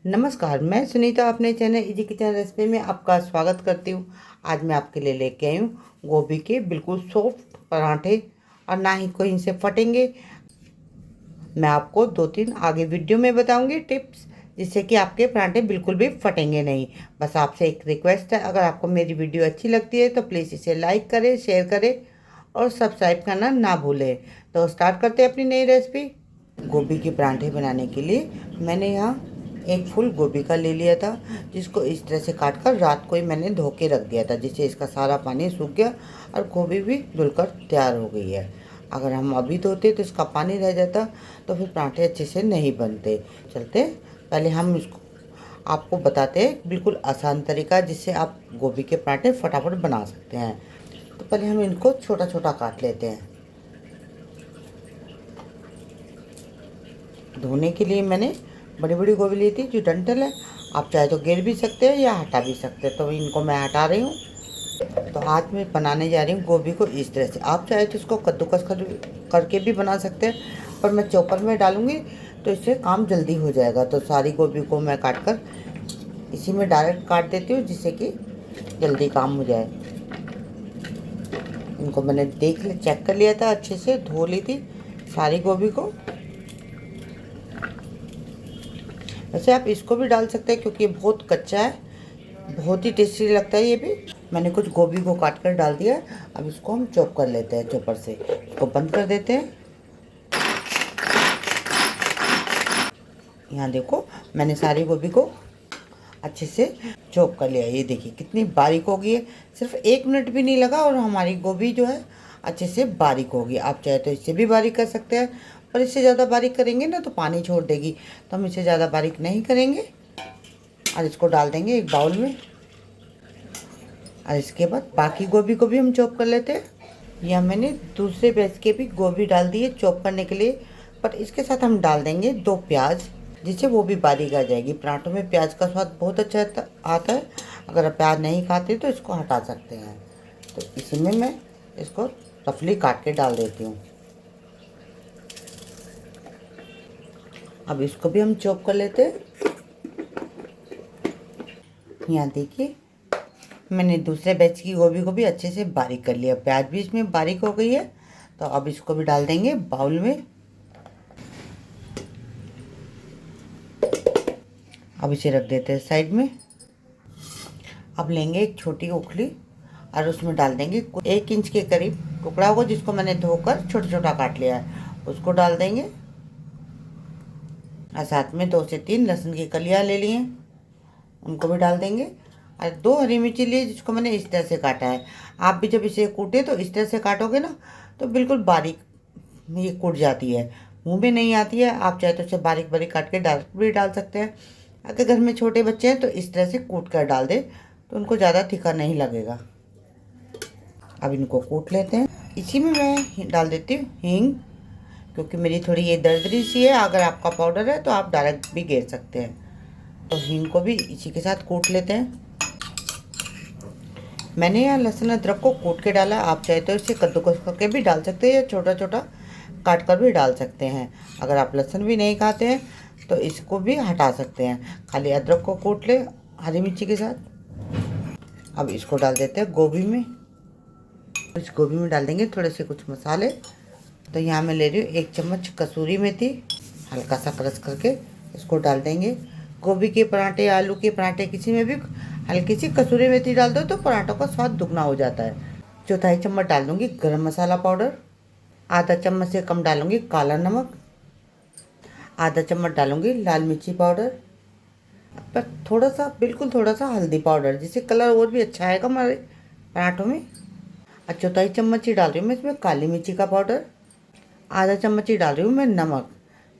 नमस्कार, मैं सुनीता अपने चैनल इजी किचन रेसिपी में आपका स्वागत करती हूँ। आज मैं आपके लिए लेके आई हूँ गोभी के बिल्कुल सॉफ्ट पराठे और ना ही कोई इनसे फटेंगे। मैं आपको 2-3 आगे वीडियो में बताऊंगी टिप्स, जिससे कि आपके पराठे बिल्कुल भी फटेंगे नहीं। बस आपसे एक रिक्वेस्ट है, अगर आपको मेरी वीडियो अच्छी लगती है तो प्लीज़ इसे लाइक करें, शेयर करें और सब्सक्राइब करना ना भूलें। तो स्टार्ट करते हैं अपनी नई रेसिपी। गोभी के पराठे बनाने के लिए मैंने यहाँ एक फुल गोभी का ले लिया था, जिसको इस तरह से काट कर रात को ही मैंने धो के रख दिया था, जिससे इसका सारा पानी सूख गया और गोभी भी धुलकर तैयार हो गई है। अगर हम अभी धोते तो इसका पानी रह जाता, तो फिर पराठे अच्छे से नहीं बनते। चलते पहले हम इसको आपको बताते हैं बिल्कुल आसान तरीका, जिससे आप गोभी के पराठे फटाफट बना सकते हैं। तो पहले हम इनको छोटा छोटा काट लेते हैं। धोने के लिए मैंने बड़ी बड़ी गोभी ली थी, जो डंठल है। आप चाहे तो गिर भी सकते हैं या हटा भी सकते हैं, तो इनको मैं हटा रही हूँ। तो आज मैं बनाने जा रही हूँ गोभी को इस तरह से। आप चाहे तो इसको कद्दूकस करके भी बना सकते हैं, पर मैं चॉपर में डालूँगी तो इससे काम जल्दी हो जाएगा। तो सारी गोभी को मैं काट कर इसी में डायरेक्ट काट देती हूँ, जिससे कि जल्दी काम हो जाए। इनको मैंने चेक कर लिया था, अच्छे से धो ली थी सारी गोभी को। वैसे आप इसको भी डाल सकते हैं, क्योंकि ये बहुत कच्चा है, बहुत ही टेस्टी लगता है ये भी। मैंने कुछ गोभी को काट कर डाल दिया। अब इसको हम चॉप कर लेते हैं चॉपर से। इसको बंद कर देते हैं। यहाँ देखो, मैंने सारी गोभी को अच्छे से चॉप कर लिया। ये देखिए कितनी बारीक हो गई है, सिर्फ 1 मिनट भी नहीं लगा और हमारी गोभी जो है अच्छे से बारीक होगी। आप चाहे तो इससे भी बारीक कर सकते हैं, पर इससे ज़्यादा बारीक करेंगे ना तो पानी छोड़ देगी, तो हम इसे ज़्यादा बारीक नहीं करेंगे। और इसको डाल देंगे एक बाउल में। और इसके बाद बाकी गोभी को भी हम चॉप कर लेते हैं। या मैंने दूसरे बैच के भी गोभी डाल दी है चॉप करने के लिए, पर इसके साथ हम डाल देंगे 2 प्याज, जिससे वो भी बारीक आ जाएगी। पराठों में प्याज का स्वाद बहुत अच्छा आता है। अगर आप प्याज नहीं खाते तो इसको हटा सकते हैं। तो इसी में मैं इसको रफली काट के डाल देती हूँ। अब इसको भी हम चॉप कर लेते हैं। यहाँ देखिए, मैंने दूसरे बैच की गोभी को भी अच्छे से बारीक कर लिया। प्याज भी इसमें बारीक हो गई है। तो अब इसको भी डाल देंगे बाउल में। अब इसे रख देते हैं साइड में। अब लेंगे एक छोटी ओखली और उसमें डाल देंगे 1 इंच के करीब टुकड़ा होगा, जिसको मैंने धोकर छोटा छोटा काट लिया है, उसको डाल देंगे। और साथ में 2 से 3 लहसुन की कलियाँ ले लिए, उनको भी डाल देंगे। और 2 हरी मिर्ची लिए, जिसको मैंने इस तरह से काटा है। आप भी जब इसे कूटे तो इस तरह से काटोगे ना, तो बिल्कुल बारीक ये कूट जाती है, मुंह में नहीं आती है। आप चाहे तो इसे बारीक बारीक काट के डाल सकते हैं। अगर घर में छोटे बच्चे हैं तो इस तरह से कूट कर डाल दें, तो उनको ज़्यादा तीखा नहीं लगेगा। अब इनको कूट लेते हैं। इसी में मैं डाल देती हूँ हींग, क्योंकि मेरी थोड़ी ये दरदरी सी है। अगर आपका पाउडर है तो आप डायरेक्ट भी घेर सकते हैं। तो हींग को भी इसी के साथ कूट लेते हैं। मैंने यहाँ लहसुन अदरक को कूट के डाला। आप चाहे तो इसे कद्दूकस करके भी डाल सकते हैं, या छोटा छोटा काट कर भी डाल सकते हैं। अगर आप लहसुन भी नहीं खाते हैं तो इसको भी हटा सकते हैं। खाली अदरक को कूट ले हरी मिर्ची के साथ। अब इसको डाल देते हैं गोभी में। इस गोभी में डाल देंगे थोड़े से कुछ मसाले। तो यहाँ मैं ले रही हूँ 1 चम्मच कसूरी मेथी, हल्का सा क्रश करके इसको डाल देंगे। गोभी के पराठे, आलू के पराठे, किसी में भी हल्की सी कसूरी मेथी डाल दो तो पराठों का स्वाद दुगना हो जाता है। 1/4 चम्मच डाल दूँगी गरम मसाला पाउडर। आधा चम्मच से कम डालूँगी काला नमक। आधा चम्मच डालूँगी लाल मिर्ची पाउडर, पर थोड़ा सा, बिल्कुल थोड़ा सा हल्दी पाउडर, जिससे कलर और भी अच्छा आएगा हमारे पराठों में। 1/4 चम्मच ही डाल रही हूँ मैं इसमें काली मिर्ची का पाउडर। आधा चम्मच ही डाल रही हूँ मैं नमक।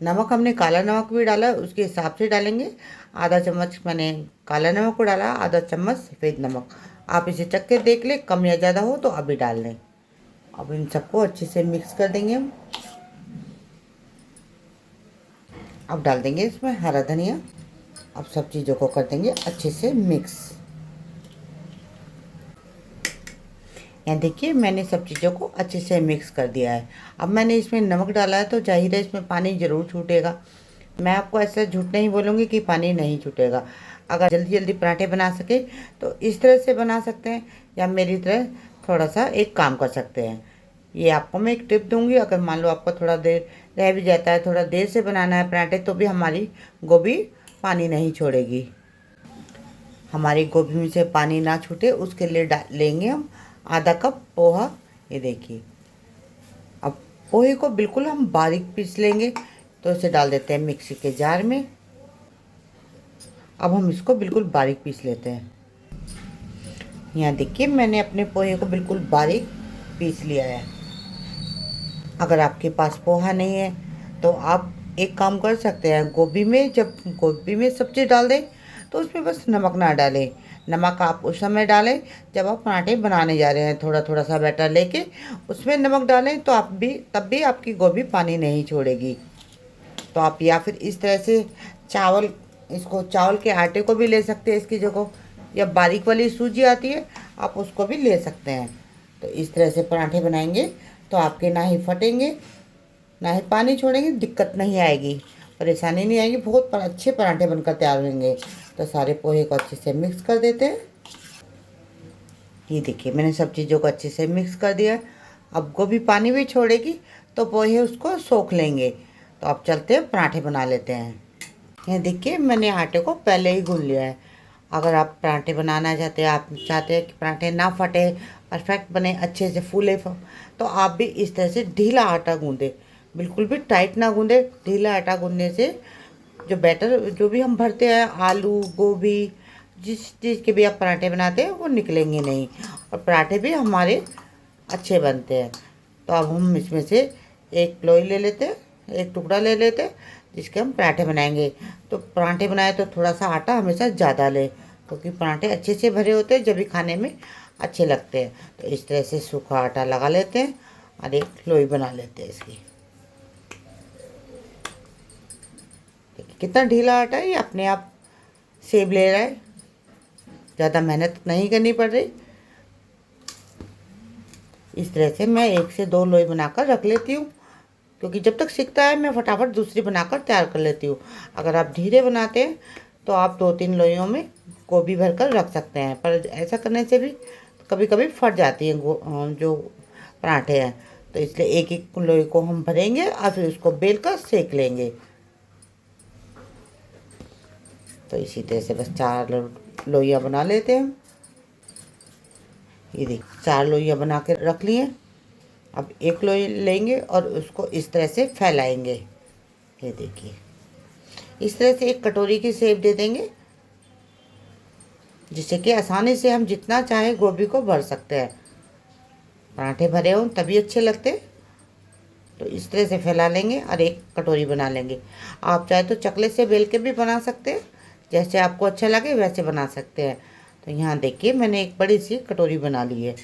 नमक हमने काला नमक भी डाला है, उसके हिसाब से डालेंगे। आधा चम्मच मैंने काला नमक को डाला, आधा चम्मच सफ़ेद नमक। आप इसे चख के देख लें, कम या ज़्यादा हो तो अभी डाल लें। अब इन सबको अच्छे से मिक्स कर देंगे हम। अब डाल देंगे इसमें हरा धनिया। अब सब चीज़ों को कर देंगे अच्छे से मिक्स। यहाँ देखिए, मैंने सब चीज़ों को अच्छे से मिक्स कर दिया है। अब मैंने इसमें नमक डाला है, तो जाहिर है इसमें पानी ज़रूर छूटेगा। मैं आपको ऐसा झूठ नहीं बोलूँगी कि पानी नहीं छूटेगा। अगर जल्दी जल्दी पराठे बना सके तो इस तरह से बना सकते हैं, या मेरी तरह थोड़ा सा एक काम कर सकते हैं। ये आपको मैं एक टिप दूंगी। अगर मान लो आपको थोड़ा देर रह भी जाता है, थोड़ा देर से बनाना है पराठे, तो भी हमारी गोभी पानी नहीं छोड़ेगी। हमारी गोभी में से पानी ना छूटे उसके लिए डाल लेंगे हम आधा कप पोहा। ये देखिए, अब पोहे को बिल्कुल हम बारीक पीस लेंगे। तो इसे डाल देते हैं मिक्सी के जार में। अब हम इसको बिल्कुल बारीक पीस लेते हैं। यहाँ देखिए, मैंने अपने पोहे को बिल्कुल बारीक पीस लिया है। अगर आपके पास पोहा नहीं है तो आप एक काम कर सकते हैं, गोभी में जब गोभी में सब्जी डाल दें तो उसमें बस नमक ना डालें। नमक आप उस समय डालें जब आप पराठे बनाने जा रहे हैं। थोड़ा थोड़ा सा बैटर लेके उसमें नमक डालें तो आप भी तब भी आपकी गोभी पानी नहीं छोड़ेगी। तो आप या फिर इस तरह से चावल के आटे को भी ले सकते हैं इसकी जगह, या बारीक वाली सूजी आती है आप उसको भी ले सकते हैं। तो इस तरह से पराठे बनाएंगे तो आपके ना ही फटेंगे ना ही पानी छोड़ेंगे, दिक्कत नहीं आएगी, परेशानी नहीं आएगी, बहुत अच्छे पराठे बनकर तैयार होंगे। तो सारे पोहे को अच्छे से मिक्स कर देते हैं। ये देखिए, मैंने सब चीज़ों को अच्छे से मिक्स कर दिया है। अब गोभी पानी भी छोड़ेगी तो पोहे उसको सोख लेंगे। तो अब चलते हैं पराठे बना लेते हैं। ये देखिए, मैंने आटे को पहले ही गूंद लिया है। अगर आप पराठे बनाना चाहते हैं, आप चाहते हैं कि पराठे ना फटे, परफेक्ट बने, अच्छे से फूले, तो आप भी इस तरह से ढीला आटा गूंदें। बिल्कुल भी टाइट ना गूंदें। ढीला आटा गूंदने से जो बैटर जो भी हम भरते हैं, आलू गोभी जिस चीज़ के भी आप पराठे बनाते हैं वो निकलेंगे नहीं, और पराठे भी हमारे अच्छे बनते हैं। तो अब हम इसमें से एक लोई ले लेते हैं, एक टुकड़ा ले लेते हैं जिसके हम पराठे बनाएंगे। तो पराठे बनाए तो थोड़ा सा आटा हमेशा ज़्यादा लें, क्योंकि पराठे अच्छे से भरे होते हैं, जब भी खाने में अच्छे लगते हैं। तो इस तरह से सूखा आटा लगा लेते हैं और एक लोई बना लेते हैं इसकी। देखिए कितना ढीला आटा है, ये अपने आप सेब ले रहा है, ज़्यादा मेहनत नहीं करनी पड़ रही। इस तरह से मैं 1 से 2 लोई बनाकर रख लेती हूँ, क्योंकि जब तक सिकता है मैं फटाफट दूसरी बनाकर तैयार कर लेती हूँ। अगर आप धीरे बनाते हैं तो आप 2-3 लोइयों में गोभी भरकर रख सकते हैं, पर ऐसा करने से भी कभी कभी फट जाती हैं जो पराठे हैं। तो इसलिए एक एक लोई को हम भरेंगे और फिर उसको बेल कर सेक लेंगे। तो इसी तरह से बस 4 लोइयाँ बना लेते हैं हम। ये देखिए 4 लोइयाँ बना के रख लिए। अब एक लोई लेंगे और उसको इस तरह से फैलाएंगे। ये देखिए, इस तरह से एक कटोरी की शेप दे देंगे, जिससे कि आसानी से हम जितना चाहे गोभी को भर सकते हैं। पराठे भरे हों तभी अच्छे लगते। तो इस तरह से फैला लेंगे और एक कटोरी बना लेंगे। आप चाहे तो चकले से बेल के भी बना सकते हैं, जैसे आपको अच्छा लगे वैसे बना सकते हैं। तो यहाँ देखिए, मैंने एक बड़ी सी कटोरी बना ली है।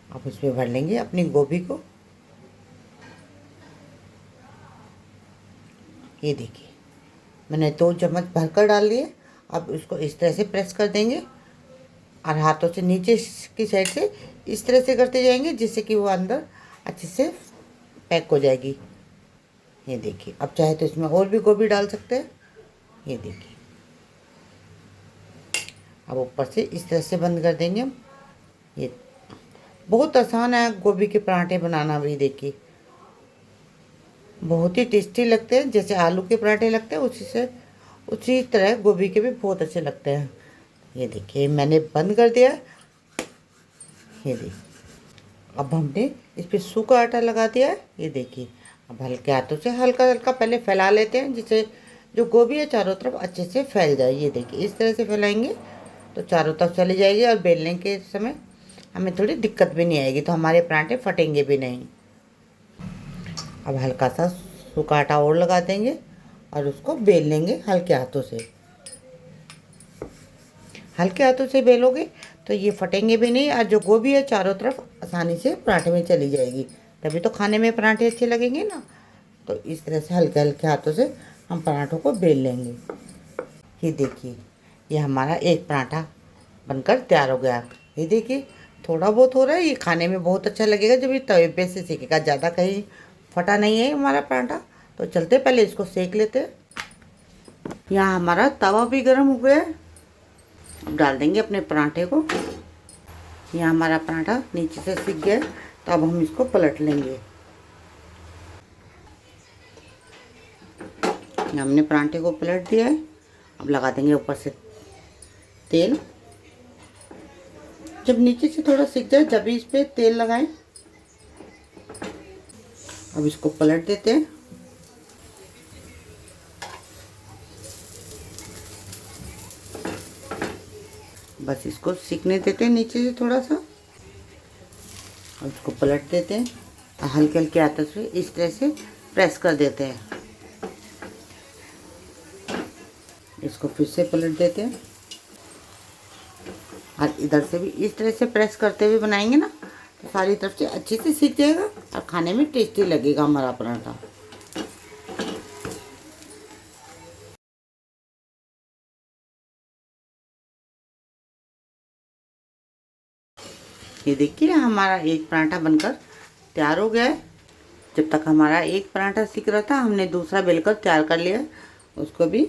अब उसमें भर लेंगे अपनी गोभी को। ये देखिए, मैंने 2 चम्मच भरकर डाल लिए। अब उसको इस तरह से प्रेस कर देंगे और हाथों से नीचे की साइड से इस तरह से करते जाएंगे, जिससे कि वो अंदर अच्छे से पैक हो जाएगी। ये देखिए, अब चाहे तो इसमें और भी गोभी डाल सकते हैं। ये देखिए, अब ऊपर से इस तरह से बंद कर देंगे हम। ये बहुत आसान है गोभी के पराठे बनाना भी। देखिए बहुत ही टेस्टी लगते हैं, जैसे आलू के पराठे लगते हैं उसी तरह गोभी के भी बहुत अच्छे लगते हैं। ये देखिए, मैंने बंद कर दिया। ये देखिए, अब हमने इस पर सूखा आटा लगा दिया है। ये देखिए, अब हल्के हाथों से हल्का हल्का पहले फैला लेते हैं, जिससे जो गोभी है चारों तरफ अच्छे से फैल जाए। ये देखिए, इस तरह से फैलाएंगे तो चारों तरफ चली जाएगी, और बेलने के समय हमें थोड़ी दिक्कत भी नहीं आएगी, तो हमारे पराठे फटेंगे भी नहीं। अब हल्का सा सूखा आटा और लगा देंगे और उसको बेल लेंगे हल्के हाथों से। हल्के हाथों से बेलोगे तो ये फटेंगे भी नहीं, और जो गोभी है चारों तरफ आसानी से पराठे में चली जाएगी, तभी तो खाने में पराठे अच्छे लगेंगे ना। तो इस तरह से हल्के हल्के हाथों से हम पराठों को बेल लेंगे। ये देखिए, ये हमारा एक पराठा बनकर तैयार हो गया। ये देखिए, थोड़ा बहुत हो रहा है, ये खाने में बहुत अच्छा लगेगा जब ये तवे पे से सेकेगा। ज़्यादा कहीं फटा नहीं है हमारा पराठा, तो चलते पहले इसको सेक लेते हैं। यहाँ हमारा तवा भी गर्म हो गया है। अब डाल देंगे अपने पराठे को। यहाँ हमारा पराठा नीचे से सिक गया है, तो अब हम इसको पलट लेंगे। हमने पराठे को पलट दिया है। अब लगा देंगे ऊपर से तेल। जब नीचे से थोड़ा सिक जाए जब इस पे तेल लगाएं। अब इसको पलट देते हैं। बस इसको सिकने देते हैं नीचे से थोड़ा सा। अब इसको पलट देते हैं। हल्के हल्के हाथों से इस तरह से प्रेस कर देते हैं। इसको फिर से पलट देते हैं और इधर से भी इस तरह से प्रेस करते हुए बनाएंगे ना, तो सारी तरफ से अच्छे से सीख जाएगा और खाने में टेस्टी लगेगा हमारा पराठा। ये देखिए हमारा एक पराठा बनकर तैयार हो गया है। जब तक हमारा एक पराठा सीख रहा था, हमने दूसरा बेलकर तैयार कर लिया। उसको भी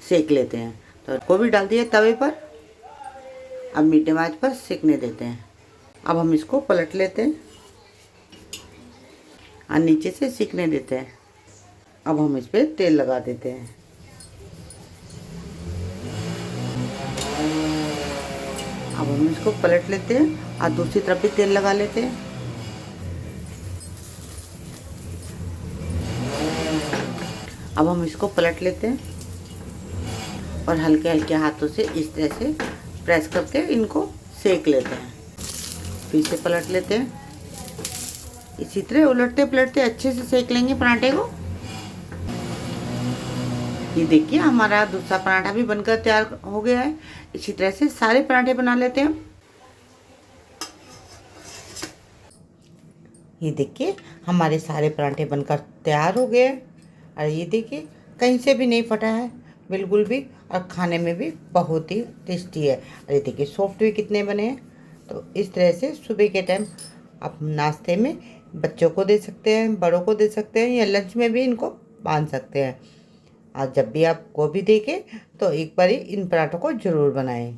सेक लेते हैं। तो इसको भी डाल दिया तवे पर। अब मीडियम आंच पर सेकने देते हैं। अब हम इसको पलट लेते हैं और नीचे से सेकने देते हैं। अब हम इस पर तेल लगा देते हैं। अब हम इसको पलट लेते हैं और दूसरी तरफ भी तेल लगा लेते हैं। अब हम इसको पलट लेते हैं और हल्के हल्के हाथों से इस तरह से प्रेस करके इनको सेक लेते हैं। फिर से पलट लेते हैं। इसी तरह उलटते पलटते अच्छे से सेक लेंगे पराठे को। ये देखिए हमारा दूसरा पराठा भी बनकर तैयार हो गया है। इसी तरह से सारे पराठे बना लेते हैं। ये देखिए हमारे सारे पराठे बनकर तैयार हो गए हैं। और ये देखिए कहीं से भी नहीं फटा है बिल्कुल भी, और खाने में भी बहुत ही टेस्टी है। और ये देखिए सॉफ्ट भी कितने बने हैं। तो इस तरह से सुबह के टाइम आप नाश्ते में बच्चों को दे सकते हैं, बड़ों को दे सकते हैं, या लंच में भी इनको बांध सकते हैं। आज जब भी आप को भी देखें तो एक बार इन पराठों को ज़रूर बनाएं।